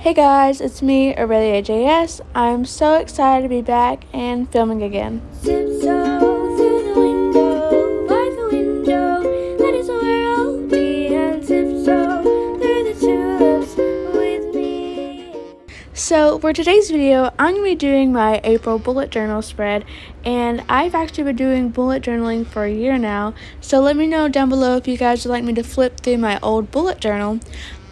Hey guys, it's me, Aurelia JS. I'm so excited to be back and filming again. Tiptoe through the window, by the window, that is where I'll be, and tiptoe through the tulips with me. So for today's video, I'm going to be doing my April bullet journal spread, and I've actually been doing bullet journaling for a year now, so let me know down below if you guys would like me to flip through my old bullet journal.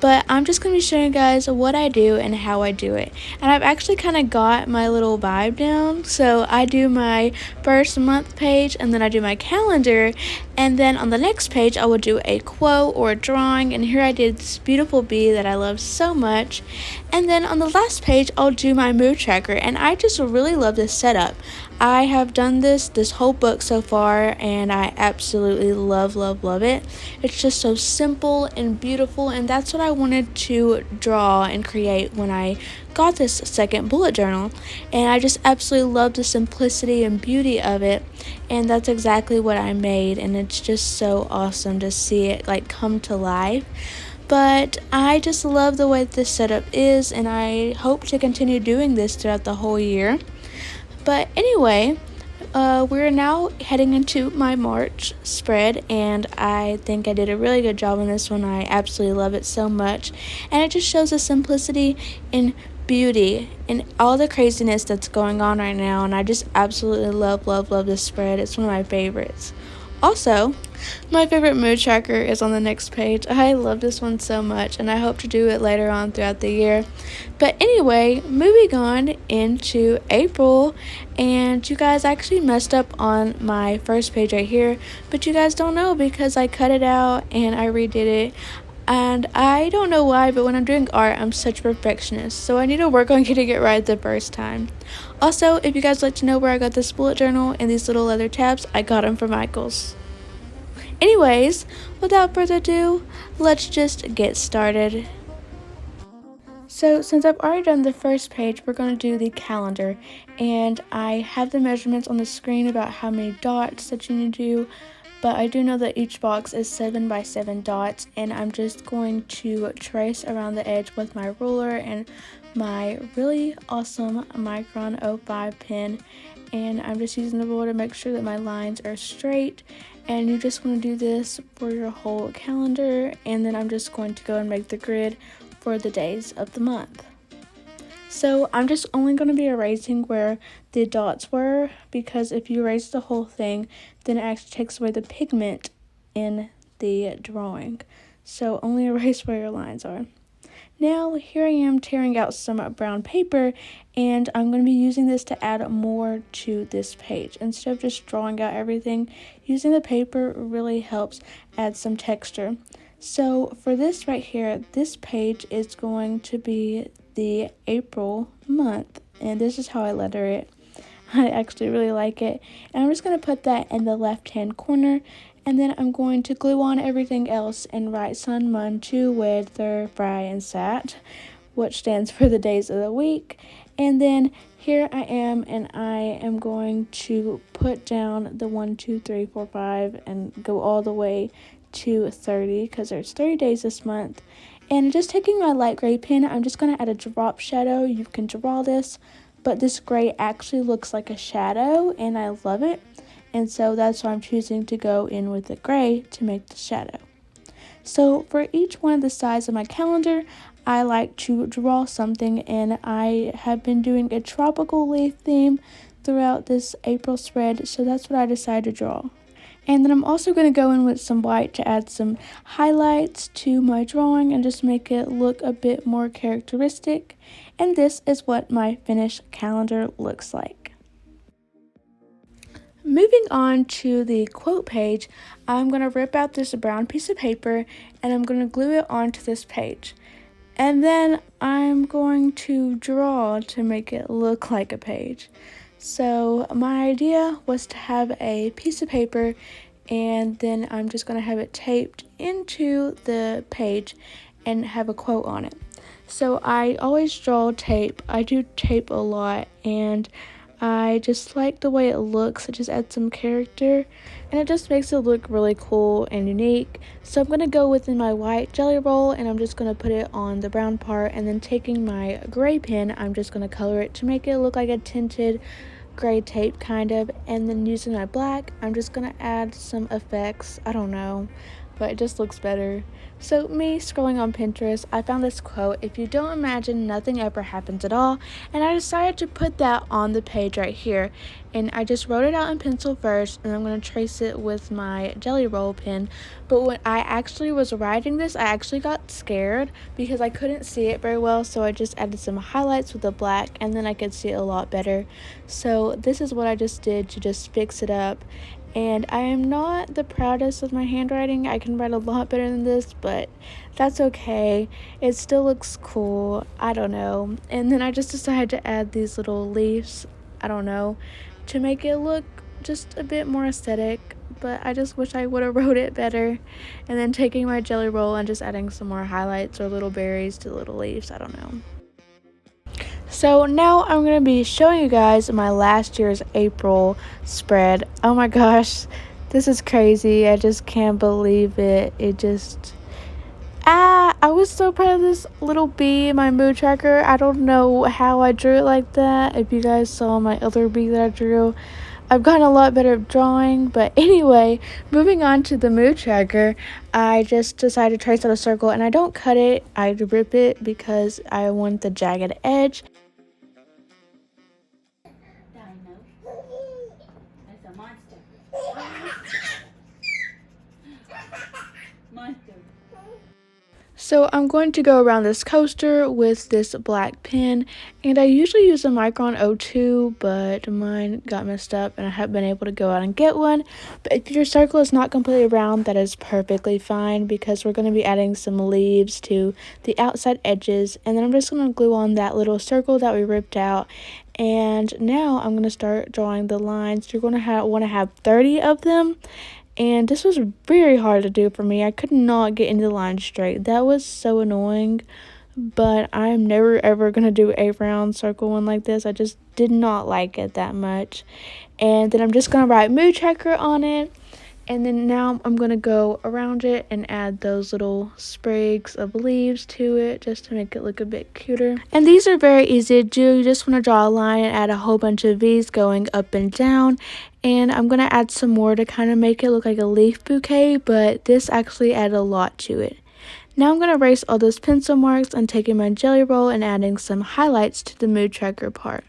But I'm just going to be showing you guys what I do and how I do it. And I've actually kind of got my little vibe down. So I do my first month page, and then I do my calendar, and then on the next page I will do a quote or a drawing, and here I did this beautiful bee that I love so much. And then on the last page I'll do my mood tracker, and I just really love this setup. I have done this whole book so far, and I absolutely love it. It's just so simple and beautiful, and that's what I wanted to draw and create when I got this second bullet journal. And I just absolutely love the simplicity and beauty of it, and that's exactly what I made, and it's just so awesome to see it like come to life. But I just love the way this setup is, and I hope to continue doing this throughout the whole year. But anyway, we're now heading into my March spread, and I think I did a really good job on this one. I absolutely love it so much, and it just shows the simplicity and beauty and all the craziness that's going on right now, and I just absolutely love this spread. It's one of my favorites. Also, my favorite mood tracker is on the next page. I love this one so much, and I hope to do it later on throughout the year. But anyway, moving on into April, and you guys actually messed up on my first page right here, but you guys don't know because I cut it out and I redid it. And I don't know why, but when I'm doing art, I'm such a perfectionist, so I need to work on getting it right the first time. Also, if you guys like to know where I got this bullet journal and these little leather tabs, I got them from Michaels. Anyways, without further ado, let's just get started. So since I've already done the first page, we're going to do the calendar, and I have the measurements on the screen about how many dots that you need to do, but I do know that each box is 7 by 7 dots, and I'm just going to trace around the edge with my ruler and my really awesome Micron 05 pen, and I'm just using the ruler to make sure that my lines are straight. And you just want to do this for your whole calendar, and then I'm just going to go and make the grid for the days of the month. So I'm just only going to be erasing where the dots were, because if you erase the whole thing, then it actually takes away the pigment in the drawing. So only erase where your lines are. Now here I am tearing out some brown paper, and I'm going to be using this to add more to this page. Instead of just drawing out everything, using the paper really helps add some texture. So for this right here, this page is going to be the April month, and this is how I letter it. I actually really like it, and I'm just going to put that in the left hand corner, and then I'm going to glue on everything else and write Sun, Mun, Tu, Wed, Thur, Fri, and Sat, which stands for the days of the week. And then here I am, and I am going to put down the 1, 2, 3, 4, 5 and go all the way to 30, because there's 30 days this month. And just taking my light gray pen, I'm just going to add a drop shadow. You can draw this, but this gray actually looks like a shadow, and I love it. And so that's why I'm choosing to go in with the gray to make the shadow. So for each one of the sides of my calendar, I like to draw something, and I have been doing a tropical leaf theme throughout this April spread, so that's what I decided to draw. And then I'm also going to go in with some white to add some highlights to my drawing and just make it look a bit more characteristic. And this is what my finished calendar looks like. Moving on to the quote page, I'm going to rip out this brown piece of paper, and I'm going to glue it onto this page. And then I'm going to draw to make it look like a page. So my idea was to have a piece of paper, and then I'm just going to have it taped into the page and have a quote on it. So I always draw tape. I do tape a lot, and I just like the way it looks. It just adds some character and it just makes it look really cool and unique. So I'm going to go within my white jelly roll and I'm just going to put it on the brown part, and then taking my gray pen, I'm just going to color it to make it look like a tinted gray tape kind of, and then using my black, I'm just going to add some effects. I don't know, but it just looks better. So me scrolling on Pinterest, I found this quote, "If you don't imagine, nothing ever happens at all," and I decided to put that on the page right here. And I just wrote it out in pencil first, and I'm going to trace it with my jelly roll pen. But when I actually was writing this, I actually got scared because I couldn't see it very well, so I just added some highlights with the black, and then I could see it a lot better. So this is what I just did to just fix it up. And I am not the proudest of my handwriting. I can write a lot better than this, but that's okay. It still looks cool. I don't know. And then I just decided to add these little leaves, I don't know, to make it look just a bit more aesthetic. But I just wish I would have wrote it better. And then taking my jelly roll and just adding some more highlights or little berries to the little leaves. I don't know. So now I'm going to be showing you guys my last year's April spread. Oh my gosh, this is crazy. I just can't believe it. I was so proud of this little bee in my mood tracker. I don't know how I drew it like that. If you guys saw my other bee that I drew, I've gotten a lot better at drawing. But anyway, moving on to the mood tracker, I just decided to trace out a circle, and I don't cut it, I rip it because I want the jagged edge. That's a monster. Monster. So I'm going to go around this coaster with this black pen, and I usually use a Micron 02, but mine got messed up and I haven't been able to go out and get one. But if your circle is not completely round, that is perfectly fine, because we're going to be adding some leaves to the outside edges, and then I'm just going to glue on that little circle that we ripped out. And now I'm going to start drawing the lines. You're going to want to have 30 of them. And this was very hard to do for me. I could not get into the line straight. That was so annoying. But I'm never ever going to do a round circle one like this. I just did not like it that much. And then I'm just going to write mood tracker on it. And then now I'm going to go around it and add those little sprigs of leaves to it just to make it look a bit cuter. And these are very easy to do. You just want to draw a line and add a whole bunch of V's going up and down. And I'm going to add some more to kind of make it look like a leaf bouquet, but this actually added a lot to it. Now I'm going to erase all those pencil marks and taking my jelly roll and adding some highlights to the mood tracker part.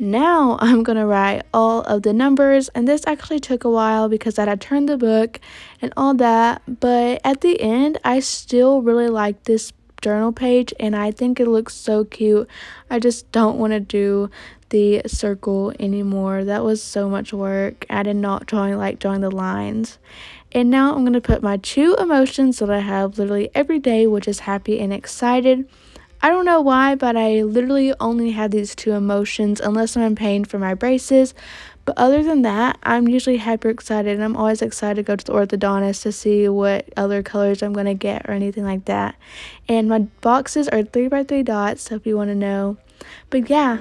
Now I'm going to write all of the numbers, and this actually took a while because I had turned the book and all that, but at the end I still really like this journal page and I think it looks so cute. I just don't want to do the circle anymore. That was so much work. I did not like drawing the lines. And now I'm going to put my 2 emotions that I have literally every day, which is happy and excited. I don't know why, but I literally only have these 2 emotions unless I'm in pain for my braces. But other than that, I'm usually happy or excited, and I'm always excited to go to the orthodontist to see what other colors I'm going to get or anything like that. And my boxes are 3x3 dots, so if you want to know. But yeah,